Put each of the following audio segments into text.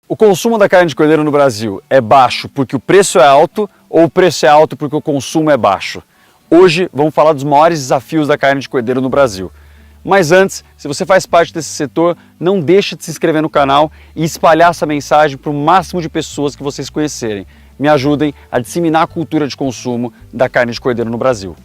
O consumo da carne de cordeiro no Brasil é baixo porque o preço é alto ou o preço é alto porque o consumo é baixo? Hoje vamos falar dos maiores desafios da carne de cordeiro no Brasil. Mas antes, se você faz parte desse setor, não deixe de se inscrever no canal e espalhar essa mensagem para o máximo de pessoas que vocês conhecerem. Me ajudem a disseminar a cultura de consumo da carne de cordeiro no Brasil.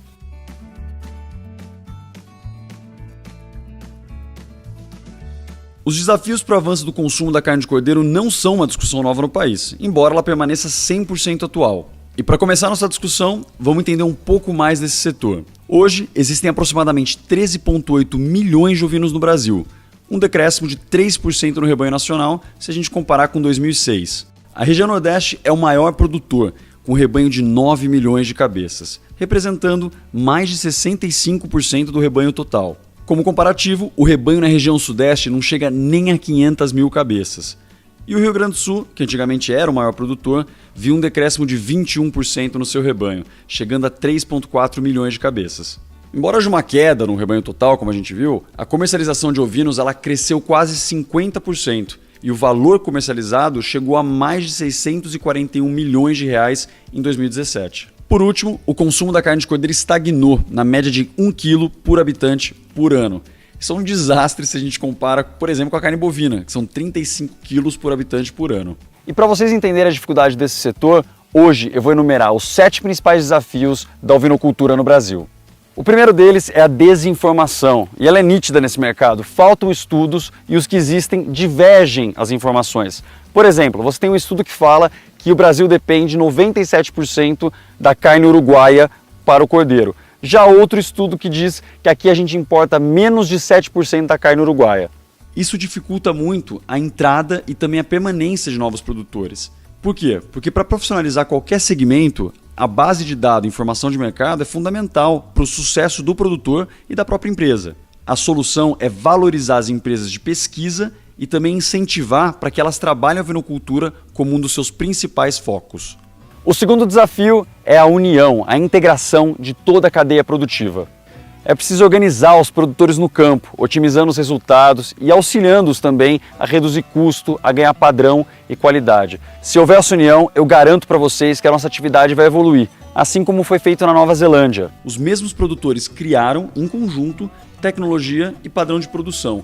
Os desafios para o avanço do consumo da carne de cordeiro não são uma discussão nova no país, embora ela permaneça 100% atual. E para começar nossa discussão, vamos entender um pouco mais desse setor. Hoje, existem aproximadamente 13,8 milhões de ovinos no Brasil, um decréscimo de 3% no rebanho nacional se a gente comparar com 2006. A região Nordeste é o maior produtor, com um rebanho de 9 milhões de cabeças, representando mais de 65% do rebanho total. Como comparativo, o rebanho na região Sudeste não chega nem a 500 mil cabeças. E o Rio Grande do Sul, que antigamente era o maior produtor, viu um decréscimo de 21% no seu rebanho, chegando a 3,4 milhões de cabeças. Embora haja uma queda no rebanho total, como a gente viu, a comercialização de ovinos ela cresceu quase 50% e o valor comercializado chegou a mais de 641 milhões de reais em 2017. Por último, o consumo da carne de cordeiro estagnou na média de 1 kg por habitante por ano. Isso é um desastre se a gente compara, por exemplo, com a carne bovina, que são 35 quilos por habitante por ano. E para vocês entenderem a dificuldade desse setor, hoje eu vou enumerar os 7 principais desafios da ovinocultura no Brasil. O primeiro deles é a desinformação, e ela é nítida nesse mercado. Faltam estudos e os que existem divergem as informações. Por exemplo, você tem um estudo que fala que o Brasil depende 97% da carne uruguaia para o cordeiro. Já outro estudo que diz que aqui a gente importa menos de 7% da carne uruguaia. Isso dificulta muito a entrada e também a permanência de novos produtores. Por quê? Porque para profissionalizar qualquer segmento, a base de dados e informação de mercado é fundamental para o sucesso do produtor e da própria empresa. A solução é valorizar as empresas de pesquisa e também incentivar para que elas trabalhem a ovinocultura como um dos seus principais focos. O segundo desafio é a união, a integração de toda a cadeia produtiva. É preciso organizar os produtores no campo, otimizando os resultados e auxiliando-os também a reduzir custo, a ganhar padrão e qualidade. Se houver essa união, eu garanto para vocês que a nossa atividade vai evoluir, assim como foi feito na Nova Zelândia. Os mesmos produtores criaram, em conjunto, tecnologia e padrão de produção.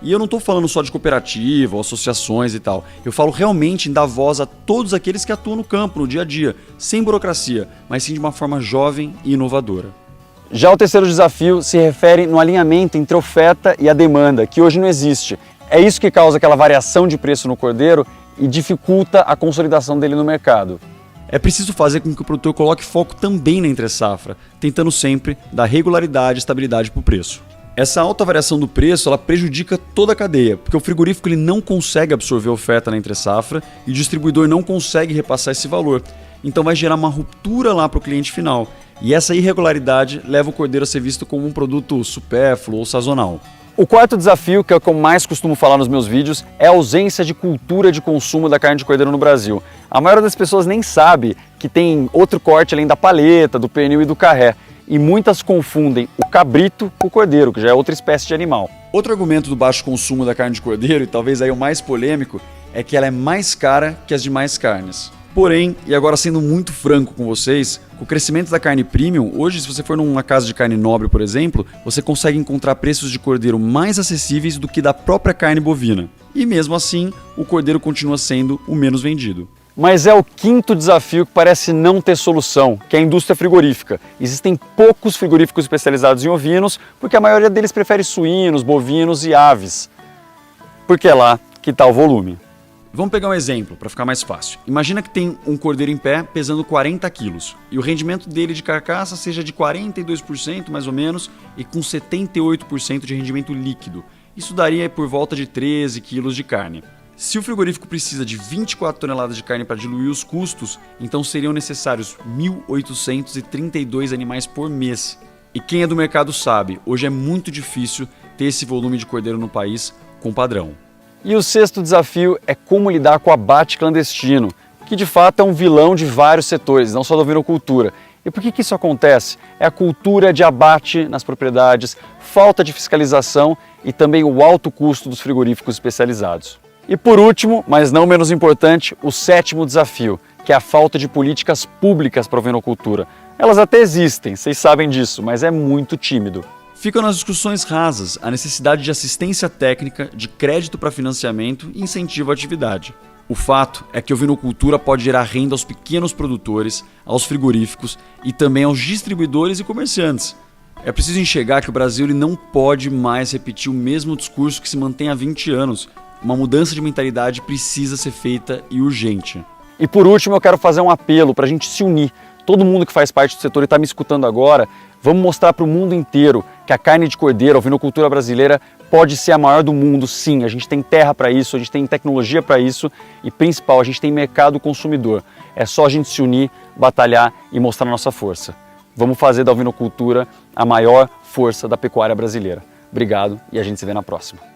E eu não estou falando só de cooperativa ou associações e tal. Eu falo realmente em dar voz a todos aqueles que atuam no campo, no dia a dia, sem burocracia, mas sim de uma forma jovem e inovadora. Já o terceiro desafio se refere no alinhamento entre a oferta e a demanda, que hoje não existe. É isso que causa aquela variação de preço no cordeiro e dificulta a consolidação dele no mercado. É preciso fazer com que o produtor coloque foco também na entre-safra, tentando sempre dar regularidade e estabilidade para o preço. Essa alta variação do preço ela prejudica toda a cadeia, porque o frigorífico ele não consegue absorver a oferta na entre-safra e o distribuidor não consegue repassar esse valor. Então vai gerar uma ruptura lá para o cliente final. E essa irregularidade leva o cordeiro a ser visto como um produto supérfluo ou sazonal. O quarto desafio, que é o que eu mais costumo falar nos meus vídeos, é a ausência de cultura de consumo da carne de cordeiro no Brasil. A maioria das pessoas nem sabe que tem outro corte além da paleta, do pernil e do carré. E muitas confundem o cabrito com o cordeiro, que já é outra espécie de animal. Outro argumento do baixo consumo da carne de cordeiro, e talvez aí o mais polêmico, é que ela é mais cara que as demais carnes. Porém, e agora sendo muito franco com vocês, com o crescimento da carne premium, hoje se você for numa casa de carne nobre, por exemplo, você consegue encontrar preços de cordeiro mais acessíveis do que da própria carne bovina. E mesmo assim, o cordeiro continua sendo o menos vendido. Mas é o quinto desafio que parece não ter solução, que é a indústria frigorífica. Existem poucos frigoríficos especializados em ovinos, porque a maioria deles prefere suínos, bovinos e aves. Porque é lá que está o volume. Vamos pegar um exemplo para ficar mais fácil. Imagina que tem um cordeiro em pé pesando 40 quilos e o rendimento dele de carcaça seja de 42% mais ou menos e com 78% de rendimento líquido. Isso daria por volta de 13 quilos de carne. Se o frigorífico precisa de 24 toneladas de carne para diluir os custos, então seriam necessários 1.832 animais por mês. E quem é do mercado sabe, hoje é muito difícil ter esse volume de cordeiro no país com padrão. E o sexto desafio é como lidar com o abate clandestino, que de fato é um vilão de vários setores, não só da ovinocultura. E por que isso acontece? É a cultura de abate nas propriedades, falta de fiscalização e também o alto custo dos frigoríficos especializados. E por último, mas não menos importante, o 7º desafio, que é a falta de políticas públicas para a ovinocultura. Elas até existem, vocês sabem disso, mas é muito tímido. Ficam nas discussões rasas a necessidade de assistência técnica, de crédito para financiamento e incentivo à atividade. O fato é que a ovinocultura pode gerar renda aos pequenos produtores, aos frigoríficos e também aos distribuidores e comerciantes. É preciso enxergar que o Brasil ele não pode mais repetir o mesmo discurso que se mantém há 20 anos. Uma mudança de mentalidade precisa ser feita e urgente. E por último, eu quero fazer um apelo para a gente se unir. Todo mundo que faz parte do setor e está me escutando agora, vamos mostrar para o mundo inteiro que a carne de cordeiro, a ovinocultura brasileira, pode ser a maior do mundo, sim. A gente tem terra para isso, a gente tem tecnologia para isso e, principal, a gente tem mercado consumidor. É só a gente se unir, batalhar e mostrar a nossa força. Vamos fazer da ovinocultura a maior força da pecuária brasileira. Obrigado e a gente se vê na próxima.